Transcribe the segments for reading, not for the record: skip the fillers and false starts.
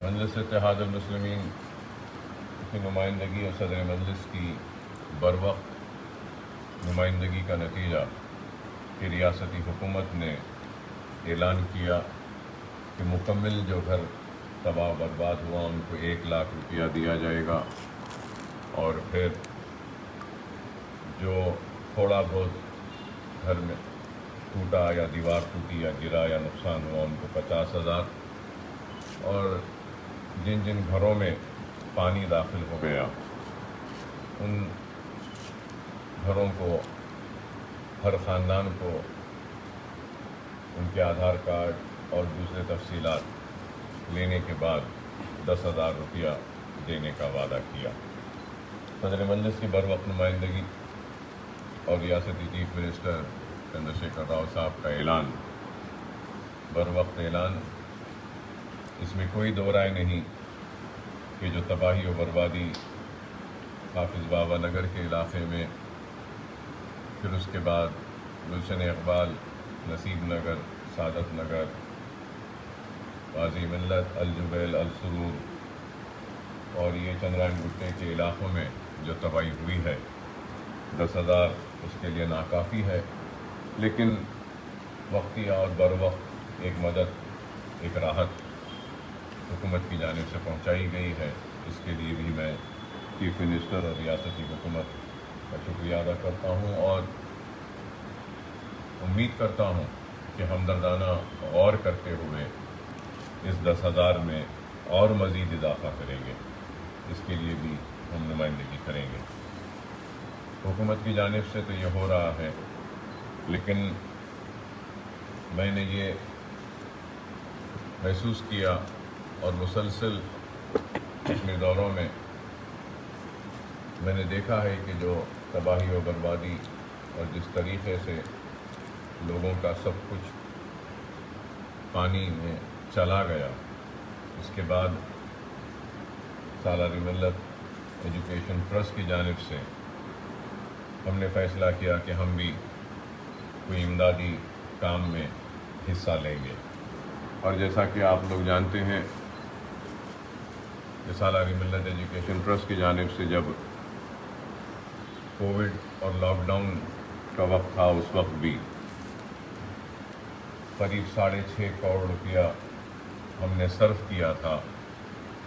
مجلس اتحاد المسلمین کی نمائندگی اور صدر مجلس کی بروقت نمائندگی کا نتیجہ کہ ریاستی حکومت نے اعلان کیا کہ مکمل جو گھر تباہ برباد ہوا ان کو 1,00,000 روپیہ دیا جائے گا، اور پھر جو تھوڑا بہت گھر میں ٹوٹا یا دیوار ٹوٹی یا گرا یا نقصان ہوا ان کو 50,000، اور جن جن گھروں میں پانی داخل ہو گیا ان گھروں کو ہر خاندان کو ان کے آدھار کارڈ اور دوسرے تفصیلات لینے کے بعد 10,000 روپیہ دینے کا وعدہ کیا۔ صدر مجلس کی بروقت نمائندگی اور ریاستی چیف منسٹر چندر شیکھر راؤ صاحب کا اعلان، بروقت اعلان، اس میں کوئی دو رائے نہیں کہ جو تباہی و بربادی حافظ بابا نگر کے علاقے میں، پھر اس کے بعد گلشن اقبال، نصیب نگر، سعادت نگر، غازی ملت، الجبیل، السرور اور یہ چندرائن گٹے کے علاقوں میں جو تباہی ہوئی ہے، 10,000 اس کے لیے ناکافی ہے، لیکن وقتی اور بروقت ایک مدد، ایک راحت حکومت کی جانب سے پہنچائی گئی ہے۔ اس کے لیے بھی میں چیف منسٹر اور ریاستی حکومت کا شکریہ ادا کرتا ہوں، اور امید کرتا ہوں کہ ہمدردانہ غور کرتے ہوئے اس 10,000 میں اور مزید اضافہ کریں گے۔ اس کے لیے بھی ہم نمائندگی کریں گے۔ حکومت کی جانب سے تو یہ ہو رہا ہے، لیکن میں نے یہ محسوس کیا اور مسلسل اپنے دوروں میں نے دیکھا ہے کہ جو تباہی و بربادی اور جس طریقے سے لوگوں کا سب کچھ پانی میں چلا گیا، اس کے بعد سالاری ملت ایجوکیشن ٹرسٹ کی جانب سے ہم نے فیصلہ کیا کہ ہم بھی کوئی امدادی کام میں حصہ لیں گے، اور جیسا کہ آپ لوگ جانتے ہیں کہ سالاری ملت ایجوکیشن ٹرسٹ کی جانب سے جب کووڈ اور لاک ڈاؤن کا وقت تھا، اس وقت بھی قریب 6.5 کروڑ روپیہ ہم نے صرف کیا تھا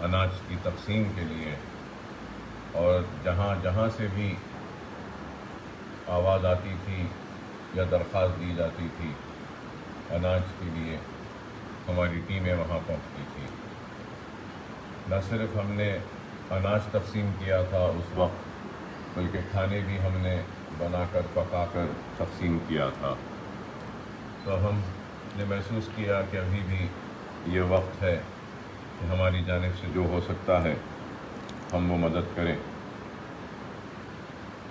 اناج کی تقسیم کے لیے، اور جہاں جہاں سے بھی آواز آتی تھی یا درخواست دی جاتی تھی اناج کے لیے، ہماری ٹیمیں وہاں پہنچتی تھیں۔ نہ صرف ہم نے اناج تقسیم کیا تھا اس وقت، بلکہ کھانے بھی ہم نے بنا کر پکا کر تقسیم کیا تھا۔ تو ہم نے محسوس کیا کہ ابھی بھی یہ وقت ہے کہ ہماری جانب سے جو ہو سکتا ہے ہم وہ مدد کریں۔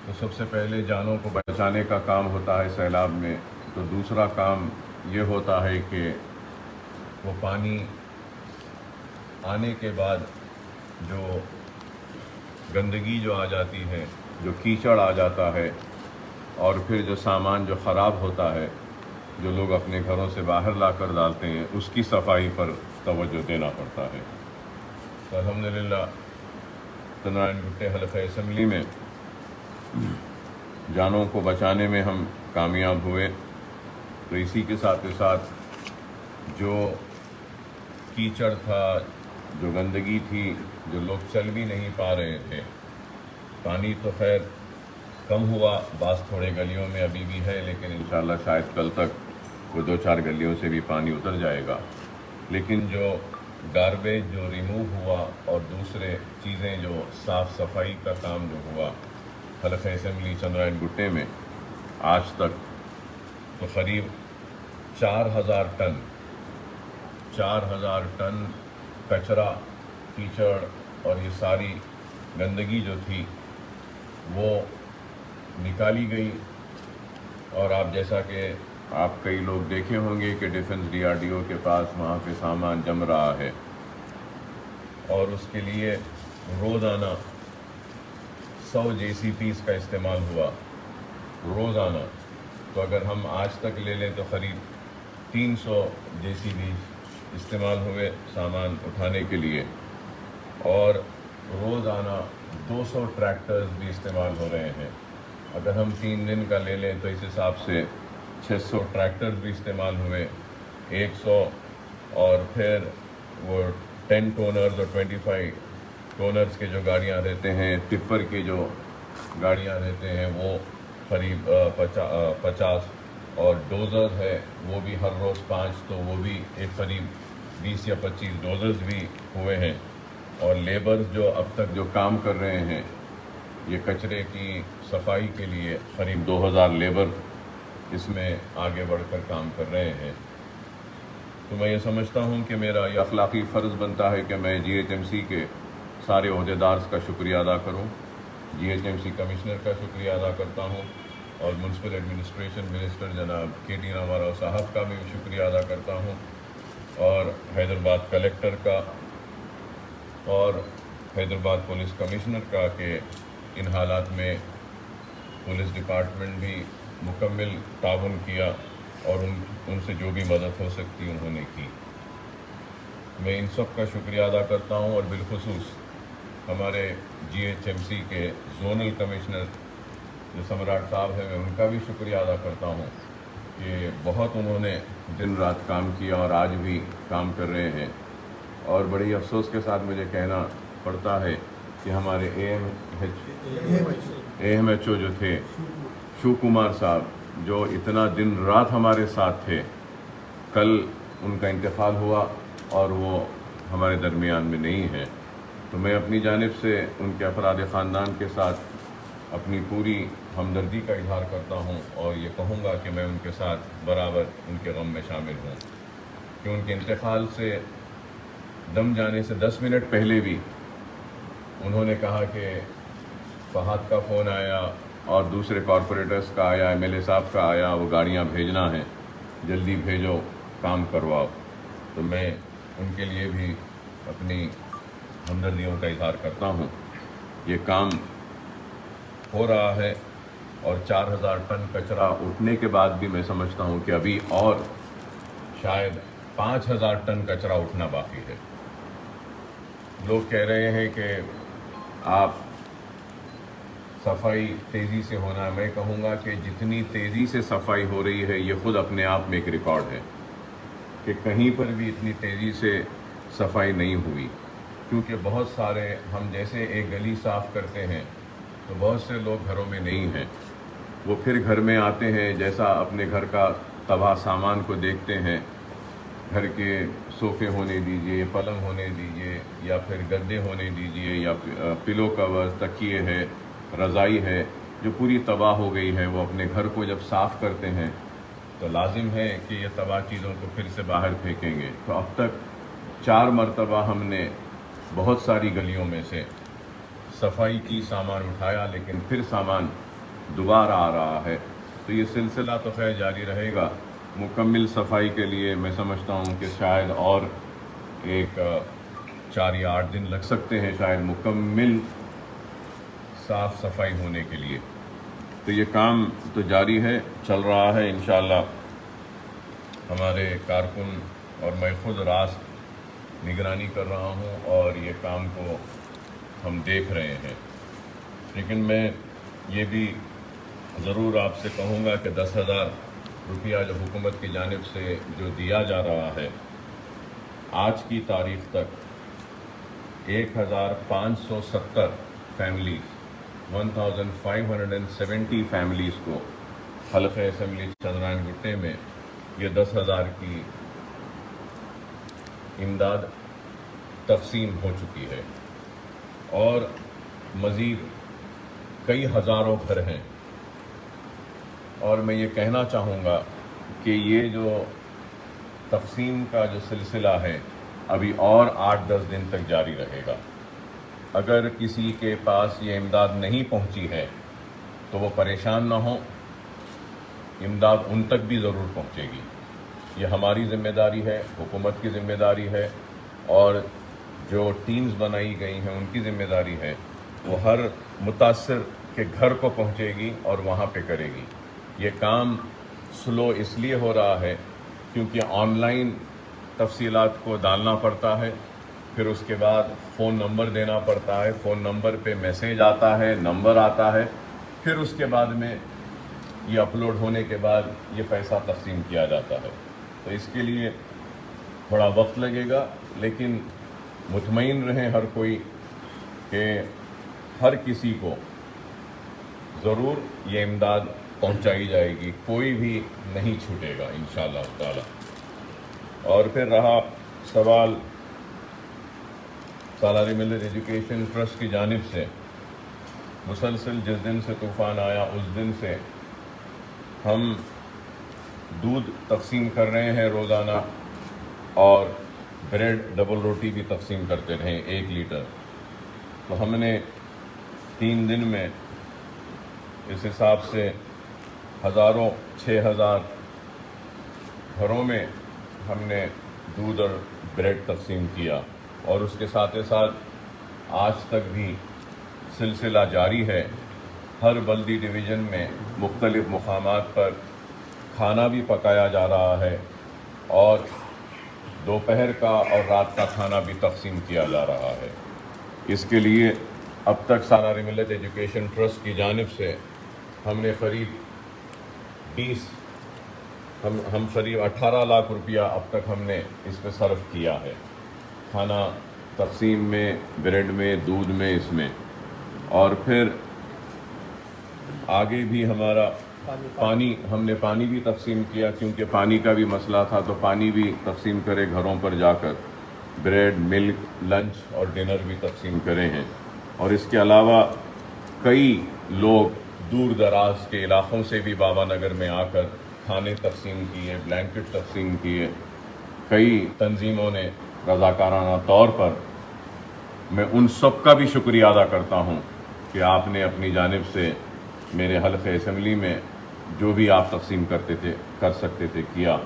تو سب سے پہلے جانوں کو بچانے کا کام ہوتا ہے سیلاب میں، تو دوسرا کام یہ ہوتا ہے کہ وہ پانی آنے کے بعد جو گندگی جو آ جاتی ہے، جو کیچڑ آ جاتا ہے، اور پھر جو سامان جو خراب ہوتا ہے، جو لوگ اپنے گھروں سے باہر لا کر ڈالتے ہیں، اس کی صفائی پر توجہ دینا پڑتا ہے۔ تو الحمدللہ چندرائن گٹے حلقہ اسمبلی میں جانوں کو بچانے میں ہم کامیاب ہوئے۔ تو اسی کے ساتھ ساتھ جو کیچڑ تھا، جو گندگی تھی، جو لوگ چل بھی نہیں پا رہے تھے، پانی تو خیر کم ہوا، بعض تھوڑے گلیوں میں ابھی بھی ہے، لیکن انشاءاللہ شاید کل تک وہ 2-4 گلیوں سے بھی پانی اتر جائے گا، لیکن جو گاربیج جو ریموو ہوا اور دوسرے چیزیں جو صاف صفائی کا کام جو ہوا حلقہ اسمبلی چندرائن گٹے میں آج تک، تو قریب 4,000 ٹن کچرا، کیچڑ اور یہ ساری گندگی جو تھی وہ نکالی گئی۔ اور آپ جیسا کہ آپ کئی لوگ دیکھے ہوں گے کہ ڈیفنس DRDO کے پاس وہاں پہ سامان جم رہا ہے، اور اس کے لیے روزانہ 100 JCBs کا استعمال ہوا روزانہ۔ تو اگر ہم آج تک لے لیں تو قریب 300 JCBs استعمال ہوئے سامان اٹھانے کے لیے، اور روزانہ 200 ٹریکٹرز بھی استعمال ہو رہے ہیں۔ اگر ہم 3 دن کا لے لیں تو اس حساب سے 600 ٹریکٹرز بھی استعمال ہوئے، 100 اور پھر وہ 10 ٹونرز اور 25 ٹونرز کے جو گاڑیاں رہتے ہیں، ٹپر کے جو گاڑیاں رہتے ہیں وہ قریب 50، اور ڈوزر ہے وہ بھی ہر روز 5، تو وہ بھی ایک قریب 20 یا 25 ڈوزرز بھی ہوئے ہیں۔ اور لیبرز جو اب تک جو کام کر رہے ہیں یہ کچرے کی صفائی کے لیے، قریب 2000 لیبر اس میں آگے بڑھ کر کام کر رہے ہیں۔ تو میں یہ سمجھتا ہوں کہ میرا یہ اخلاقی فرض بنتا ہے کہ میں GHMC کے سارے عہدیدارز کا شکریہ ادا کروں، GHMC کمشنر کا شکریہ ادا کرتا ہوں، اور میونسپل ایڈمنسٹریشن منسٹر جناب KT راما صاحب کا بھی شکریہ ادا کرتا ہوں، اور حیدرآباد کلیکٹر کا اور حیدرآباد پولیس کمشنر کا کہ ان حالات میں پولیس ڈپارٹمنٹ بھی مکمل تعاون کیا، اور ان سے جو بھی مدد ہو سکتی انہوں نے کی۔ میں ان سب کا شکریہ ادا کرتا ہوں، اور بالخصوص ہمارے GHMC کے زونل کمشنر جو سمراٹ صاحب ہیں، میں ان کا بھی شکریہ ادا کرتا ہوں کہ بہت انہوں نے دن رات کام کیا اور آج بھی کام کر رہے ہیں۔ اور بڑی افسوس کے ساتھ مجھے کہنا پڑتا ہے کہ ہمارے AMHO جو تھے شیو کمار صاحب، جو اتنا دن رات ہمارے ساتھ تھے، کل ان کا انتقال ہوا اور وہ ہمارے درمیان میں نہیں ہے۔ تو میں اپنی جانب سے ان کے افراد خاندان کے ساتھ اپنی پوری ہمدردی کا اظہار کرتا ہوں، اور یہ کہوں گا کہ میں ان کے ساتھ برابر ان کے غم میں شامل ہوں، کہ ان کے انتقال سے دم جانے سے 10 منٹ پہلے بھی انہوں نے کہا کہ فہد کا فون آیا اور دوسرے کارپوریٹرز کا آیا، MLA صاحب کا آیا، وہ گاڑیاں بھیجنا ہے، جلدی بھیجو، کام کرواؤ۔ تو میں ان کے لیے بھی اپنی ہمدردیوں کا اظہار کرتا ہوں۔ یہ کام ہو رہا ہے، اور 4000 ٹن کچرا اٹھنے کے بعد بھی میں سمجھتا ہوں کہ ابھی اور شاید 5000 ٹن کچرا اٹھنا باقی ہے۔ لوگ کہہ رہے ہیں کہ آپ صفائی تیزی سے ہونا ہے، میں کہوں گا کہ جتنی تیزی سے صفائی ہو رہی ہے یہ خود اپنے آپ میں ایک ریکارڈ ہے، کہ کہیں پر بھی اتنی تیزی سے صفائی نہیں ہوئی۔ کیونکہ بہت سارے ہم جیسے ایک گلی صاف کرتے ہیں تو بہت سے لوگ گھروں میں نہیں ہیں، وہ پھر گھر میں آتے ہیں، جیسا اپنے گھر کا تباہ سامان کو دیکھتے ہیں، گھر کے صوفے ہونے دیجئے، پلنگ ہونے دیجئے، یا پھر گدے ہونے دیجئے، یا پلو کور، تکیے ہے، رضائی ہے، جو پوری تباہ ہو گئی ہے، وہ اپنے گھر کو جب صاف کرتے ہیں تو لازم ہے کہ یہ تباہ چیزوں کو پھر سے باہر پھینکیں گے۔ تو اب تک 4 مرتبہ ہم نے بہت ساری گلیوں میں سے صفائی کی، سامان اٹھایا، لیکن پھر سامان دوبارہ آ رہا ہے۔ تو یہ سلسلہ تو خیر جاری رہے گا۔ مکمل صفائی کے لیے میں سمجھتا ہوں کہ شاید اور ایک 4 یا 8 دن لگ سکتے ہیں، شاید مکمل صاف صفائی ہونے کے لیے۔ تو یہ کام تو جاری ہے، چل رہا ہے انشاءاللہ۔ ہمارے کارکن اور میں خود راست نگرانی کر رہا ہوں، اور یہ کام کو ہم دیکھ رہے ہیں۔ لیکن میں یہ بھی ضرور آپ سے کہوں گا کہ 10,000 روپیہ جو حکومت کی جانب سے جو دیا جا رہا ہے، آج کی تاریخ تک 1570 فیملیز 1570 فیملیز کو حلقہ اسمبلی چندرائن گٹے میں یہ 10,000 کی امداد تقسیم ہو چکی ہے، اور مزید کئی ہزاروں گھر ہیں۔ اور میں یہ کہنا چاہوں گا کہ یہ جو تقسیم کا جو سلسلہ ہے ابھی اور 8-10 دن تک جاری رہے گا۔ اگر کسی کے پاس یہ امداد نہیں پہنچی ہے تو وہ پریشان نہ ہوں، امداد ان تک بھی ضرور پہنچے گی۔ یہ ہماری ذمہ داری ہے، حکومت کی ذمہ داری ہے، اور جو ٹیمز بنائی گئی ہیں ان کی ذمہ داری ہے، وہ ہر متاثر کے گھر کو پہنچے گی اور وہاں پہ کرے گی۔ یہ کام سلو اس لیے ہو رہا ہے کیونکہ آن لائن تفصیلات کو ڈالنا پڑتا ہے، پھر اس کے بعد فون نمبر دینا پڑتا ہے، فون نمبر پہ میسیج آتا ہے، نمبر آتا ہے، پھر اس کے بعد میں یہ اپلوڈ ہونے کے بعد یہ پیسہ تقسیم کیا جاتا ہے۔ تو اس کے لیے تھوڑا وقت لگے گا، لیکن مطمئن رہیں ہر کوئی کہ ہر کسی کو ضرور یہ امداد پہنچائی جائے گی، کوئی بھی نہیں چھوٹے گا انشاءاللہ تعالی۔ اور پھر رہا سوال سالاری ملت ایجوکیشن ٹرسٹ کی جانب سے مسلسل جس دن سے طوفان آیا اس دن سے ہم دودھ تقسیم کر رہے ہیں روزانہ، اور بریڈ ڈبل روٹی بھی تقسیم کرتے رہے 1 لیٹر۔ تو ہم نے 3 دن میں اس حساب سے ہزاروں 6,000 گھروں میں ہم نے دودھ اور بریڈ تقسیم کیا، اور اس کے ساتھ ساتھ آج تک بھی سلسلہ جاری ہے۔ ہر بلدی ڈویژن میں مختلف مقامات پر کھانا بھی پکایا جا رہا ہے، اور دوپہر کا اور رات کا کھانا بھی تقسیم کیا جا رہا ہے۔ اس کے لیے اب تک سالاری ملت ایجوکیشن ٹرسٹ کی جانب سے ہم نے قریب 18 لاکھ روپیہ اب تک ہم نے اس پہ صرف کیا ہے، کھانا تقسیم میں، بریڈ میں، دودھ میں، اس میں۔ اور پھر آگے بھی ہمارا ہم نے پانی بھی تقسیم کیا، کیونکہ پانی کا بھی مسئلہ تھا، تو پانی بھی تقسیم کرے گھروں پر جا کر، بریڈ، ملک، لنچ اور ڈنر بھی تقسیم کرے ہیں۔ اور اس کے علاوہ کئی لوگ دور دراز کے علاقوں سے بھی بابا نگر میں آ کر کھانے تقسیم کیے، بلینکٹ تقسیم کیے۔ کئی تنظیموں نے رضاکارانہ طور پر، میں ان سب کا بھی شکریہ ادا کرتا ہوں کہ آپ نے اپنی جانب سے میرے حلقہ اسمبلی میں جو بھی آپ تقسیم کر سکتے تھے کیا۔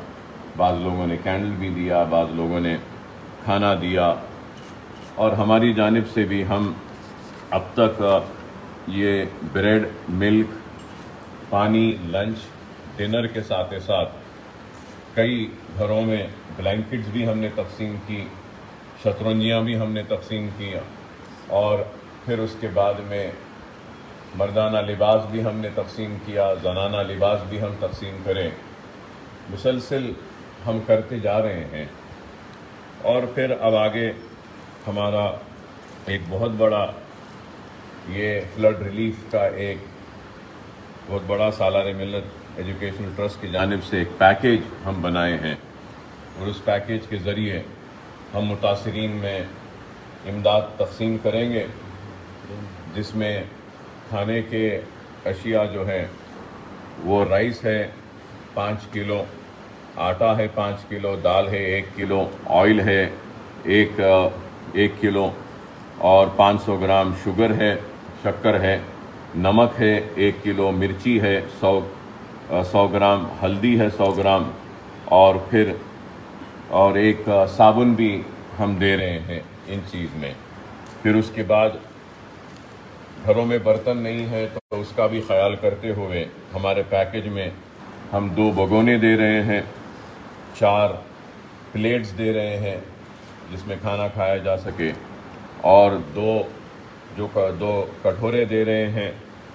بعض لوگوں نے کینڈل بھی دیا، بعض لوگوں نے کھانا دیا، اور ہماری جانب سے بھی ہم اب تک یہ بریڈ، ملک، پانی، لنچ، ڈنر کے ساتھ کئی گھروں میں بلینکٹس بھی ہم نے تقسیم کی، شطرنجیاں بھی ہم نے تقسیم کیا، اور پھر اس کے بعد میں مردانہ لباس بھی ہم نے تقسیم کیا، زنانہ لباس بھی ہم تقسیم کریں، مسلسل ہم کرتے جا رہے ہیں۔ اور پھر اب آگے ہمارا ایک بہت بڑا یہ فلڈ ریلیف کا ایک بہت بڑا سالاری ملت ایجوکیشن ٹرسٹ کی جانب سے ایک پیکیج ہم بنائے ہیں، اور اس پیکیج کے ذریعے ہم متاثرین میں امداد تقسیم کریں گے، جس میں کھانے کے اشیاء جو ہیں وہ رائس ہے 5 کلو، آٹا ہے 5 کلو، دال ہے 1 کلو، آئل ہے 1 کلو، اور 500 گرام شکر ہے، نمک ہے 1 کلو، مرچی ہے 100 گرام، ہلدی ہے 100 گرام، اور ایک صابن بھی ہم دے رہے ہیں ان چیز میں۔ پھر اس کے بعد گھروں میں برتن نہیں ہے تو اس کا بھی خیال کرتے ہوئے ہمارے پیکیج میں ہم 2 بگونے دے رہے ہیں، 4 پلیٹس دے رہے ہیں جس میں کھانا کھایا جا سکے، اور 2 کٹورے دے رہے ہیں،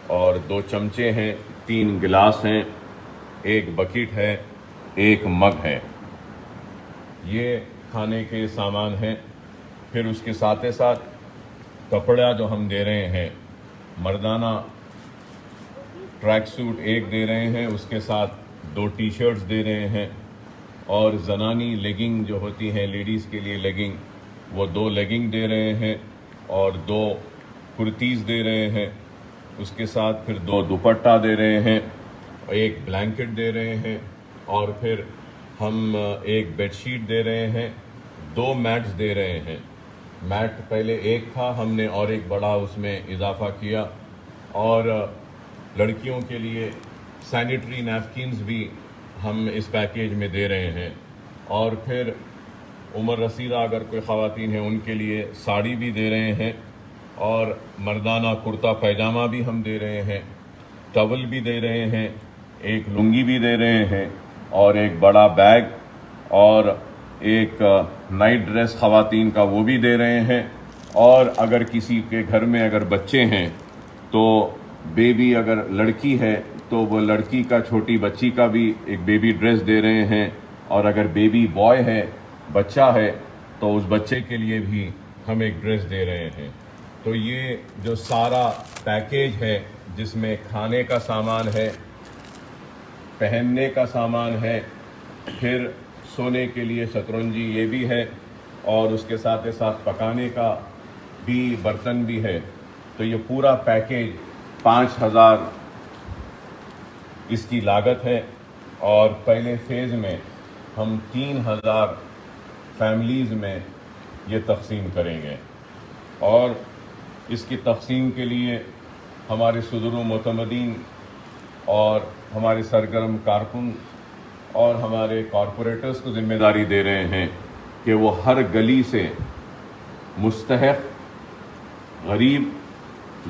اور 2 چمچے ہیں، 3 گلاس ہیں، 1 بکیٹ ہے، 1 مگ ہے۔ یہ کھانے کے سامان ہیں۔ پھر اس کے ساتھ کپڑا جو ہم دے رہے ہیں، مردانہ ٹریک سوٹ 1 دے رہے ہیں، اس کے ساتھ 2 ٹی شرٹس دے رہے ہیں، اور زنانی لیگنگ جو ہوتی ہیں لیڈیز کے لیے لیگنگ، وہ 2 لیگنگ دے رہے ہیں، اور 2 کرتیز دے رہے ہیں، اس کے ساتھ پھر 2 دوپٹہ دے رہے ہیں، 1 بلینکٹ دے رہے ہیں، اور پھر ہم 1 بیڈ شیٹ دے رہے ہیں، 2 میٹس دے رہے ہیں۔ میٹ پہلے 1 تھا، ہم نے اور 1 بڑا اس میں اضافہ کیا، اور لڑکیوں کے لیے سینیٹری نیپکنز بھی ہم اس پیکیج میں دے رہے ہیں، اور پھر عمر رسیدہ اگر کوئی خواتین ہیں ان کے لیے ساڑی بھی دے رہے ہیں، اور مردانہ کرتا پیجامہ بھی ہم دے رہے ہیں، ٹاول بھی دے رہے ہیں، 1 لنگی بھی دے رہے ہیں، اور 1 بڑا بیگ، اور ایک نائٹ ڈریس خواتین کا وہ بھی دے رہے ہیں، اور اگر کسی کے گھر میں اگر بچے ہیں تو بیبی اگر لڑکی ہے تو وہ لڑکی کا، چھوٹی بچی کا بھی ایک بیبی ڈریس دے رہے ہیں، اور اگر بیبی بوائے ہے، بچہ ہے، تو اس بچے کے لیے بھی ہم ایک ڈریس دے رہے ہیں۔ تو یہ جو سارا پیکیج ہے، جس میں کھانے کا سامان ہے، پہننے کا سامان ہے، پھر سونے کے لیے شطرنجی یہ بھی ہے، اور اس کے ساتھ ساتھ پکانے کا بھی برتن بھی ہے، تو یہ پورا پیکیج 5,000 اس کی لاگت ہے۔ اور پہلے فیز میں ہم 3,000 فیملیز میں یہ تقسیم کریں گے، اور اس کی تقسیم کے لیے ہمارے صدور و معتمدین اور ہمارے سرگرم کارکن اور ہمارے کارپوریٹرز کو ذمہ داری دے رہے ہیں کہ وہ ہر گلی سے مستحق غریب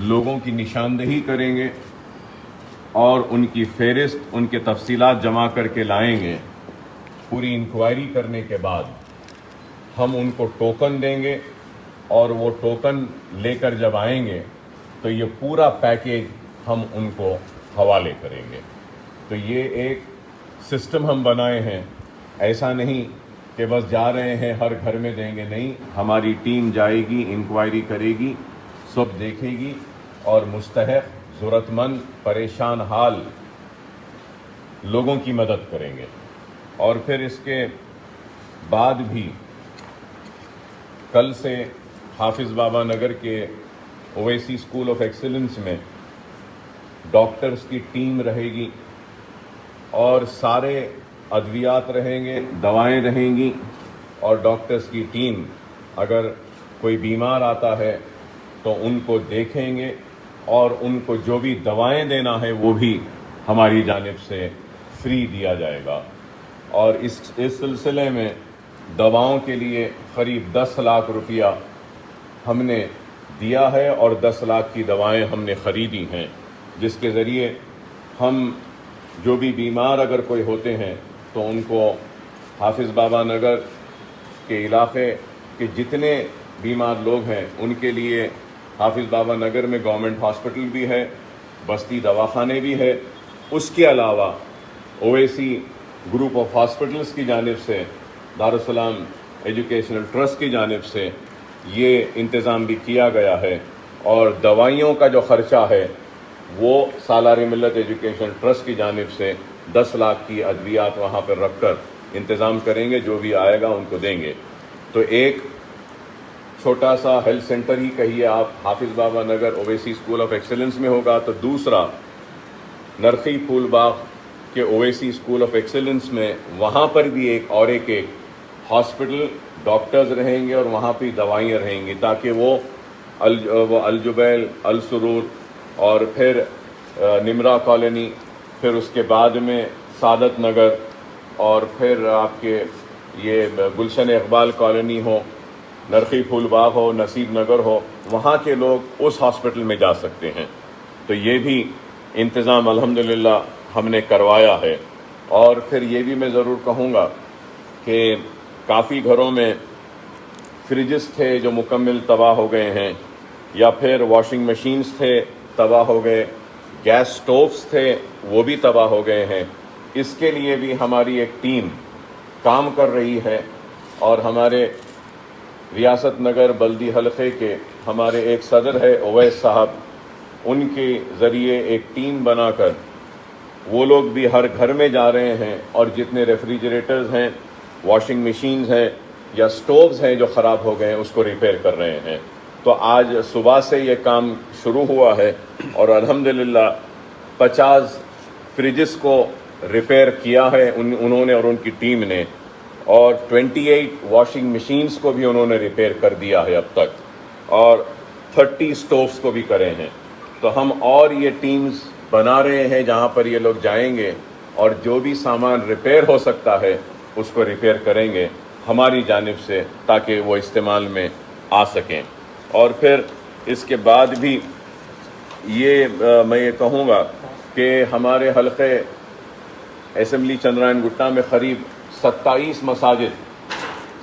لوگوں کی نشاندہی کریں گے، اور ان کی فہرست، ان کے تفصیلات جمع کر کے لائیں گے۔ پوری انکوائری کرنے کے بعد ہم ان کو ٹوکن دیں گے، اور وہ ٹوکن لے کر جب آئیں گے تو یہ پورا پیکیج ہم ان کو حوالے کریں گے۔ تو یہ ایک سسٹم ہم بنائے ہیں، ایسا نہیں کہ بس جا رہے ہیں ہر گھر میں دیں گے، نہیں، ہماری ٹیم جائے گی، انکوائری کرے گی، سب دیکھے گی، اور مستحق، ضرورت مند، پریشان حال لوگوں کی مدد کریں گے۔ اور پھر اس کے بعد بھی کل سے حافظ بابا نگر کے اویسی اسکول آف ایکسیلنس میں ڈاکٹرز کی ٹیم رہے گی، اور سارے ادویات رہیں گے، دوائیں رہیں گی، اور ڈاکٹرز کی ٹیم اگر کوئی بیمار آتا ہے تو ان کو دیکھیں گے، اور ان کو جو بھی دوائیں دینا ہے وہ بھی ہماری جانب سے فری دیا جائے گا۔ اور اس سلسلے میں دواؤں کے لیے قریب 10 لاکھ روپیہ ہم نے دیا ہے، اور 10 لاکھ کی دوائیں ہم نے خریدی ہیں، جس کے ذریعے ہم جو بھی بیمار اگر کوئی ہوتے ہیں تو ان کو حافظ بابا نگر کے علاقے کے جتنے بیمار لوگ ہیں ان کے لیے حافظ بابا نگر میں گورنمنٹ ہاسپٹل بھی ہے، بستی دواخانے بھی ہے، اس کے علاوہ اویسی گروپ آف ہاسپٹلز کی جانب سے، دارالسلام ایجوکیشنل ٹرسٹ کی جانب سے یہ انتظام بھی کیا گیا ہے، اور دوائیوں کا جو خرچہ ہے وہ سالار ملت ایجوکیشن ٹرسٹ کی جانب سے 10 لاکھ کی ادویات وہاں پر رکھ کر انتظام کریں گے، جو بھی آئے گا ان کو دیں گے۔ تو ایک چھوٹا سا ہیلتھ سینٹر ہی کہیے آپ حافظ بابا Nagar Owaisi school of excellence میں ہوگا، تو دوسرا نرخی پھول باغ کے اویسی اسکول آف ایکسیلنس میں وہاں پر بھی ایک ہاسپٹل، ڈاکٹرز رہیں گے، اور وہاں پہ دوائیاں رہیں گی، تاکہ وہ الجبیل، السرور، اور پھر نمرا کالونی، پھر اس کے بعد میں سعادت نگر، اور پھر آپ کے یہ گلشن اقبال کالونی ہو، نرخی پھول باغ ہو، نصیب نگر ہو، وہاں کے لوگ اس ہاسپٹل میں جا سکتے ہیں۔ تو یہ بھی انتظام الحمدللہ ہم نے کروایا ہے۔ اور پھر یہ بھی میں ضرور کہوں گا کہ کافی گھروں میں فریجز تھے جو مکمل تباہ ہو گئے ہیں، یا پھر واشنگ مشینز تھے تباہ ہو گئے، گیس سٹووز تھے وہ بھی تباہ ہو گئے ہیں۔ اس کے لیے بھی ہماری ایک ٹیم کام کر رہی ہے، اور ہمارے ریاست نگر بلدی حلقے کے ہمارے ایک صدر ہے اویس صاحب، ان کے ذریعے ایک ٹیم بنا کر وہ لوگ بھی ہر گھر میں جا رہے ہیں، اور جتنے ریفریجریٹرز ہیں، واشنگ مشینز ہیں، یا سٹووز ہیں جو خراب ہو گئے ہیں، اس کو ریپیئر کر رہے ہیں۔ تو آج صبح سے یہ کام شروع ہوا ہے، اور الحمدللہ 50 فریجز کو ریپیئر کیا ہے انہوں نے اور ان کی ٹیم نے، اور 28 واشنگ مشینز کو بھی انہوں نے ریپیئر کر دیا ہے اب تک، اور 30 سٹووز کو بھی کرے ہیں۔ تو ہم اور یہ ٹیمز بنا رہے ہیں جہاں پر یہ لوگ جائیں گے، اور جو بھی سامان ریپیئر ہو سکتا ہے اس کو ریپیئر کریں گے ہماری جانب سے، تاکہ وہ استعمال میں آ سکیں۔ اور پھر اس کے بعد بھی میں یہ کہوں گا کہ ہمارے حلقے اسمبلی چندرائن گٹا میں قریب 27 مساجد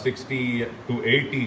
60 to 80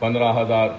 15,000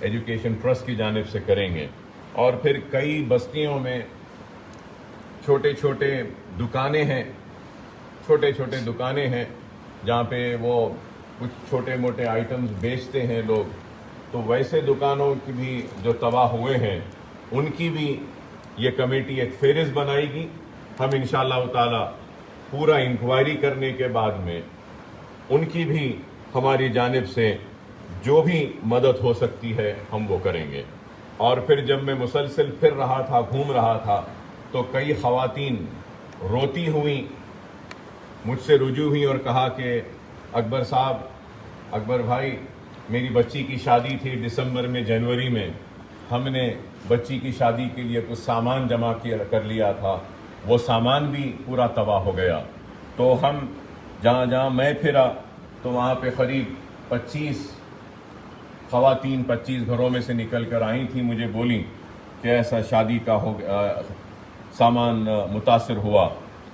ایجوکیشن ٹرسٹ کی جانب سے کریں گے. اور پھر کئی بستیوں میں چھوٹے چھوٹے دکانیں ہیں جہاں پہ وہ کچھ چھوٹے موٹے آئٹمز بیچتے ہیں لوگ. تو ویسے دکانوں کی بھی جو تباہ ہوئے ہیں ان کی بھی یہ کمیٹی ایک فہرست بنائے گی. ہم انشاءاللہ تعالی پورا انکوائری کرنے کے بعد میں ان کی بھی ہماری جانب سے جو بھی مدد ہو سکتی ہے ہم وہ کریں گے. اور پھر جب میں مسلسل پھر رہا تھا، گھوم رہا تھا، تو کئی خواتین روتی ہوئیں مجھ سے رجوع ہوئیں اور کہا کہ اکبر صاحب، اکبر بھائی، میری بچی کی شادی تھی دسمبر میں، جنوری میں ہم نے بچی کی شادی کے لیے کچھ سامان جمع کر لیا تھا، وہ سامان بھی پورا تباہ ہو گیا. تو ہم جہاں میں پھرا تو وہاں پہ قریب 25 خواتین 25 گھروں میں سے نکل کر آئی تھیں، مجھے بولیں کہ ایسا شادی کا سامان متاثر ہوا.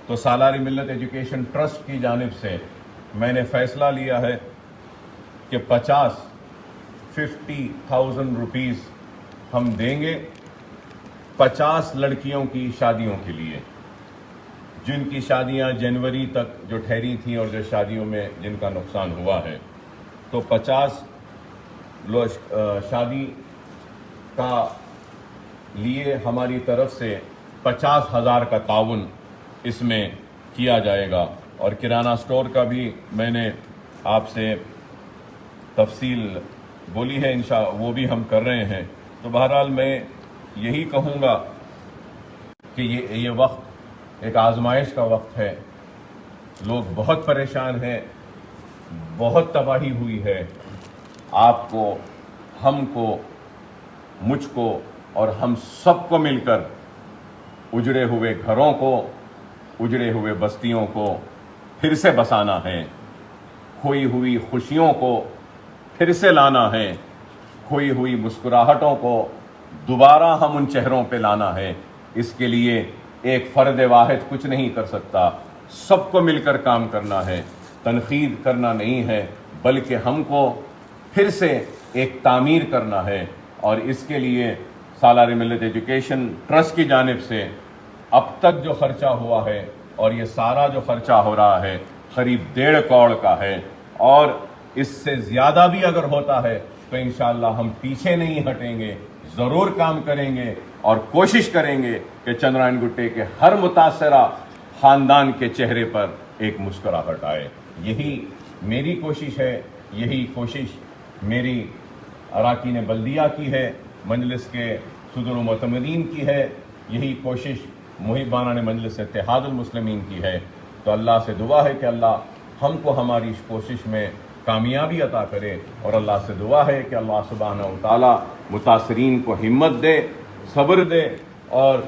تو سالار ملت ایجوکیشن ٹرسٹ کی جانب سے میں نے فیصلہ لیا ہے کہ 50,000 روپیز ہم دیں گے 50 لڑکیوں کی شادیوں کے لیے، جن کی شادیاں جنوری تک جو ٹھہری تھیں اور جو شادیوں میں جن کا نقصان ہوا ہے. تو 50 شادی کا لیے ہماری طرف سے 50,000 کا تعاون اس میں کیا جائے گا. اور کرانہ سٹور کا بھی میں نے آپ سے تفصیل بولی ہے، وہ بھی ہم کر رہے ہیں. تو بہرحال میں یہی کہوں گا کہ یہ وقت ایک آزمائش کا وقت ہے. لوگ بہت پریشان ہیں، بہت تباہی ہوئی ہے. آپ کو، ہم کو، مجھ کو اور ہم سب کو مل کر اجڑے ہوئے گھروں کو، اجڑے ہوئے بستیوں کو پھر سے بسانا ہے. کھوئی ہوئی خوشیوں کو پھر سے لانا ہے. کھوئی ہوئی مسکراہٹوں کو دوبارہ ہم ان چہروں پہ لانا ہے. اس کے لیے ایک فرد واحد کچھ نہیں کر سکتا، سب کو مل کر کام کرنا ہے. تنقید کرنا نہیں ہے، بلکہ ہم کو پھر سے ایک تعمیر کرنا ہے. اور اس کے لیے سالار ملت ایجوکیشن ٹرسٹ کی جانب سے اب تک جو خرچہ ہوا ہے، اور یہ سارا جو خرچہ ہو رہا ہے قریب 1.5 کروڑ کا ہے. اور اس سے زیادہ بھی اگر ہوتا ہے تو انشاءاللہ ہم پیچھے نہیں ہٹیں گے، ضرور کام کریں گے اور کوشش کریں گے کہ چندرائن گٹے کے ہر متاثرہ خاندان کے چہرے پر ایک مسکراہٹ آئے. یہی میری کوشش ہے، یہی کوشش میری اراکین بلدیہ کی ہے، مجلس کے صدر و معتمدین کی ہے، یہی کوشش محبانہ مجلس اتحاد المسلمین کی ہے. تو اللہ سے دعا ہے کہ اللہ ہم کو ہماری اس کوشش میں کامیابی عطا کرے، اور اللہ سے دعا ہے کہ اللہ سبحانہ و تعالی متاثرین کو ہمت دے، صبر دے، اور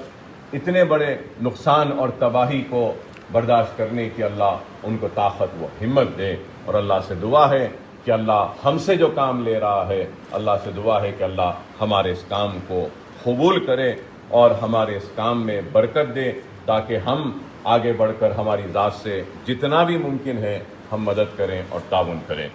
اتنے بڑے نقصان اور تباہی کو برداشت کرنے کی اللہ ان کو طاقت و ہمت دے. اور اللہ سے دعا ہے کہ اللہ ہم سے جو کام لے رہا ہے، اللہ سے دعا ہے کہ اللہ ہمارے اس کام کو قبول کرے اور ہمارے اس کام میں برکت دے، تاکہ ہم آگے بڑھ کر ہماری ذات سے جتنا بھی ممکن ہے ہم مدد کریں اور تعاون کریں.